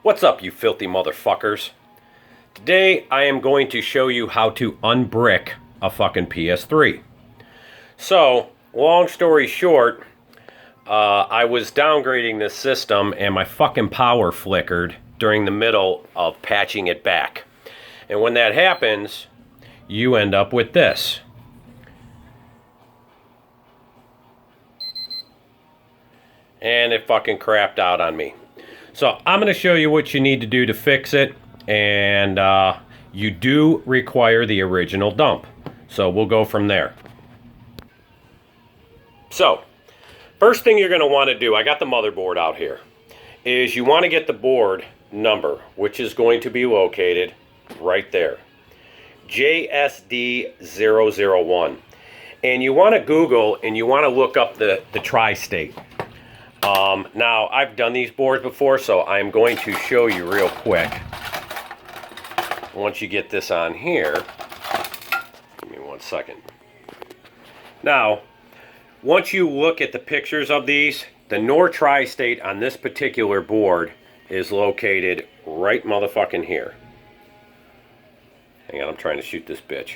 What's up, you filthy motherfuckers? Today I am going to show you how to unbrick a fucking PS3. So, long story short, I was downgrading this system and my fucking power flickered during the middle of patching it back. And when that happens, you end up with this. And it fucking crapped out on me. So I'm going to show you what you need to do to fix it. And you do require the original dump. So we'll go from there. So, first thing you're going to want to do, I got the motherboard out here, is you want to get the board number, which is going to be located right there. JSD001. And you want to Google and you want to look up the tri-state. Now, I've done these boards before, so I'm going to show you real quick. Once you get this on here, give me 1 second. Now, once you look at the pictures of these, the NOR tri-state on this particular board is located right motherfucking here. Hang on, I'm trying to shoot this bitch.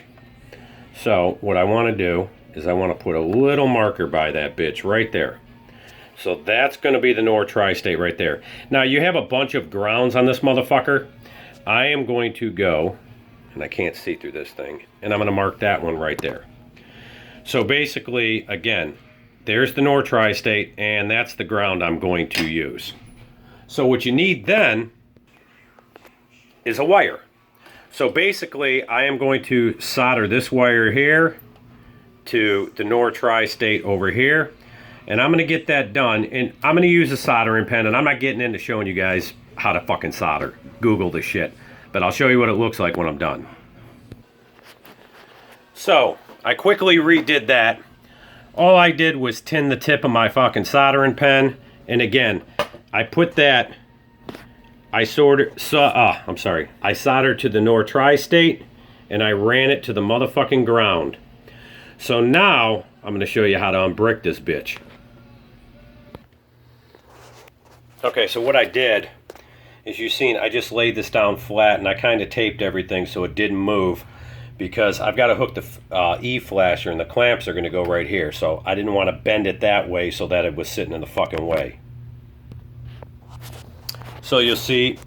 So, what I want to do is I want to put a little marker by that bitch right there. So that's going to be the NOR tri-state right there. Now you have a bunch of grounds on this motherfucker. I am going to go, and I can't see through this thing, and I'm going to mark that one right there. So basically, again, there's the NOR tri-state, and that's the ground I'm going to use. So what you need then is a wire. So basically, I am going to solder this wire here to the NOR tri-state over here. And I'm going to get that done, and I'm going to use a soldering pen, and I'm not getting into showing you guys how to fucking solder. Google this shit. But I'll show you what it looks like when I'm done. So, I quickly redid that. All I did was tin the tip of my fucking soldering pen, and again, I put that, I soldered to the NOR tri-state, and I ran it to the motherfucking ground. So now, I'm going to show you how to unbrick this bitch. Okay, so what I did is, you've seen, I just laid this down flat and I kind of taped everything so it didn't move, because I've got to hook the E-flasher and the clamps are going to go right here. So I didn't want to bend it that way so that it was sitting in the fucking way. So you'll see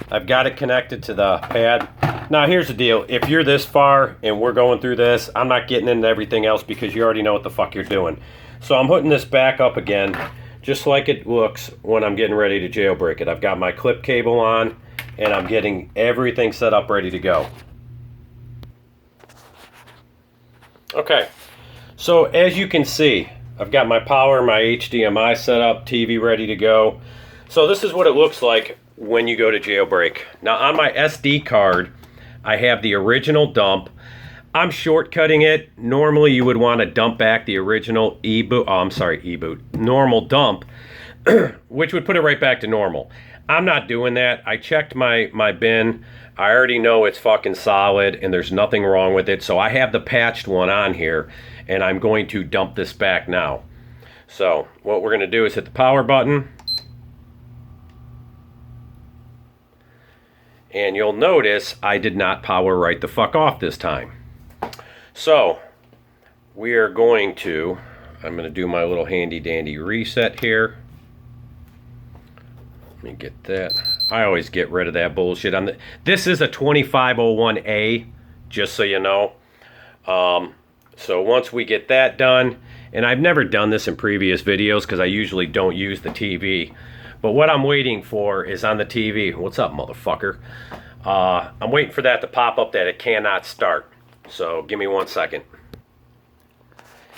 I've got it connected to the pad. Now here's the deal. If you're this far and we're going through this, I'm not getting into everything else because you already know what the fuck you're doing. So I'm putting this back up again, just like it looks when I'm getting ready to jailbreak it. I've got my clip cable on and I'm getting everything set up ready to go. Okay, so as you can see, I've got my power, my HDMI set up, TV ready to go. So this is what it looks like when you go to jailbreak. Now on my SD card, I have the original dump. I'm shortcutting it. Normally you would want to dump back the original normal dump, which would put it right back to normal. I'm not doing that. I checked my bin. I already know it's fucking solid and there's nothing wrong with it. So I have the patched one on here and I'm going to dump this back now. So what we're going to do is hit the power button. And you'll notice I did not power right the fuck off this time. So, we are going to, I'm going to do my little handy dandy reset here. Let me get that. I always get rid of that bullshit. This is a 2501A, just so you know. So once we get that done, and I've never done this in previous videos because I usually don't use the TV. But what I'm waiting for is on the TV. What's up, motherfucker? I'm waiting for that to pop up that it cannot start. So give me 1 second.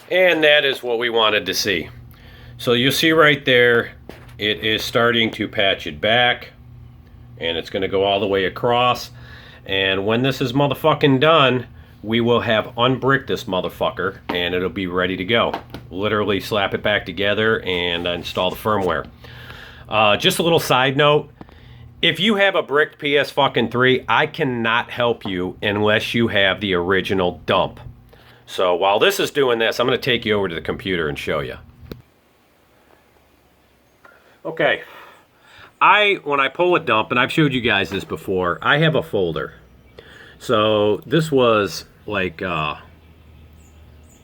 And that is what we wanted to see. So you'll see right there, it is starting to patch it back. And it's going to go all the way across. And when this is motherfucking done, we will have unbricked this motherfucker. And it'll be ready to go. Literally slap it back together and install the firmware. Just a little side note. If you have a bricked PS3, I cannot help you unless you have the original dump. So while this is doing this, I'm going to take you over to the computer and show you. Okay, when I pull a dump, and I've showed you guys this before, I have a folder. So this was like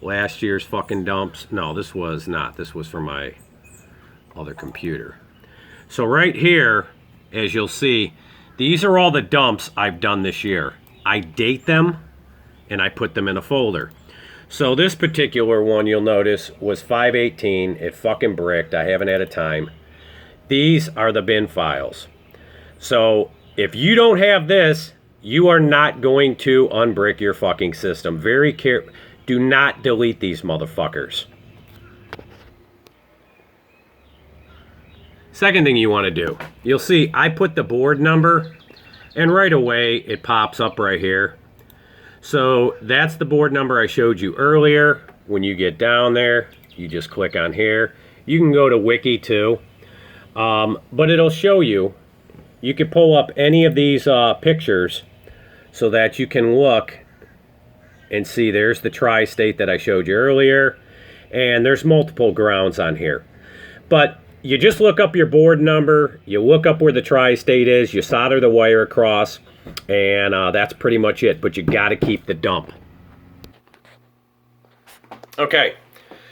last year's fucking dumps. No, this was not. This was for my other computer. So right here, as you'll see, these are all the dumps I've done this year. I date them and I put them in a folder. So this particular one, you'll notice, was 5/18. It fucking bricked. I haven't had a time. These are the bin files. So if you don't have this, you are not going to unbrick your fucking system. Very careful. Do not delete these motherfuckers. Second thing you want to do, you'll see I put the board number, and right away it pops up right here. So that's the board number I showed you earlier. When you get down there, you just click on here. You can go to Wiki too, but it'll show you. You can pull up any of these pictures so that you can look and see there's the tri-state that I showed you earlier, and there's multiple grounds on here. But you just look up your board number, you look up where the tri-state is, you solder the wire across, and that's pretty much it. But you got to keep the dump. Okay,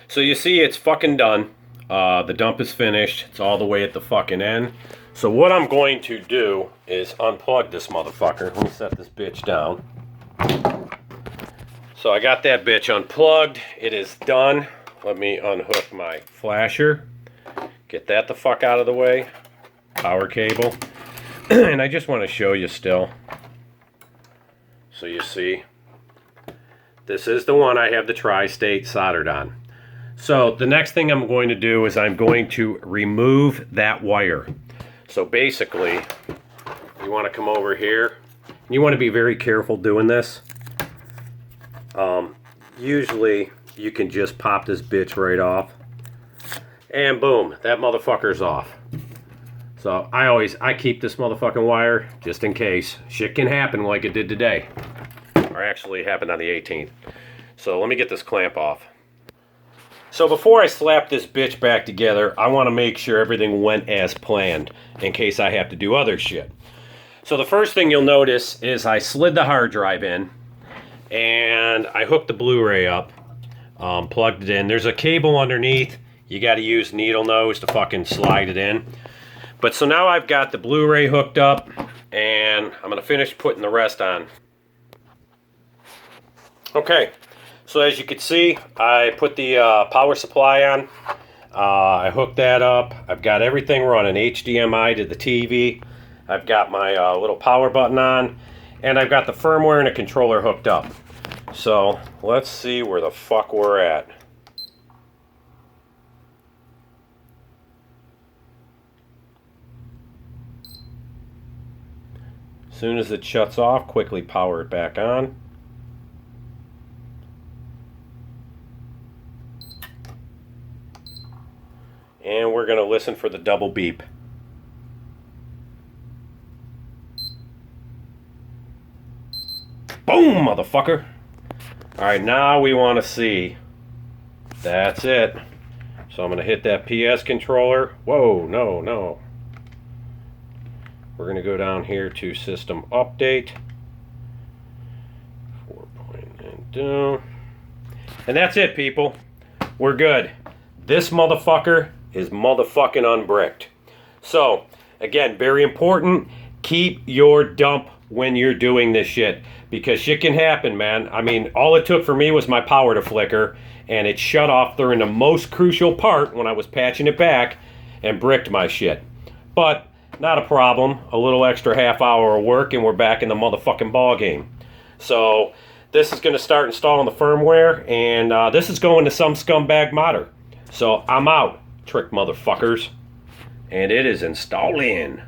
so you see it's fucking done. The dump is finished. It's all the way at the fucking end. So what I'm going to do is unplug this motherfucker. Let me set this bitch down. So I got that bitch unplugged. It is done. Let me unhook my flasher. Get that the fuck out of the way. Power cable. And I just want to show you still. So you see. This is the one I have the tri-state soldered on. So the next thing I'm going to do is I'm going to remove that wire. So basically, you want to come over here. You want to be very careful doing this. Usually you can just pop this bitch right off. And boom, that motherfucker's off. So I keep this motherfucking wire just in case. Shit can happen like it did today. Or actually it happened on the 18th. So let me get this clamp off. So before I slap this bitch back together, I want to make sure everything went as planned in case I have to do other shit. So the first thing you'll notice is I slid the hard drive in and I hooked the Blu-ray up, plugged it in. There's a cable underneath. You got to use needle nose to fucking slide it in. But so now I've got the Blu-ray hooked up and I'm going to finish putting the rest on. Okay. So as you can see, I put the power supply on. I hooked that up. I've got everything running, HDMI to the TV. I've got my little power button on. And I've got the firmware and a controller hooked up. So let's see where the fuck we're at. As soon as it shuts off, quickly power it back on. And we're going to listen for the double beep. Boom, motherfucker. Alright, now we want to see. That's it. So I'm going to hit that PS controller. Whoa, no. We're going to go down here to System Update. 4.2. And that's it, people. We're good. This motherfucker is motherfucking unbricked. So, again, very important, keep your dump when you're doing this shit. Because shit can happen, man. I mean, all it took for me was my power to flicker, and it shut off during the most crucial part when I was patching it back and bricked my shit. But, not a problem. A little extra half hour of work, and we're back in the motherfucking ball game. So, this is going to start installing the firmware, and this is going to some scumbag modder. So I'm out, trick motherfuckers. And it is installing.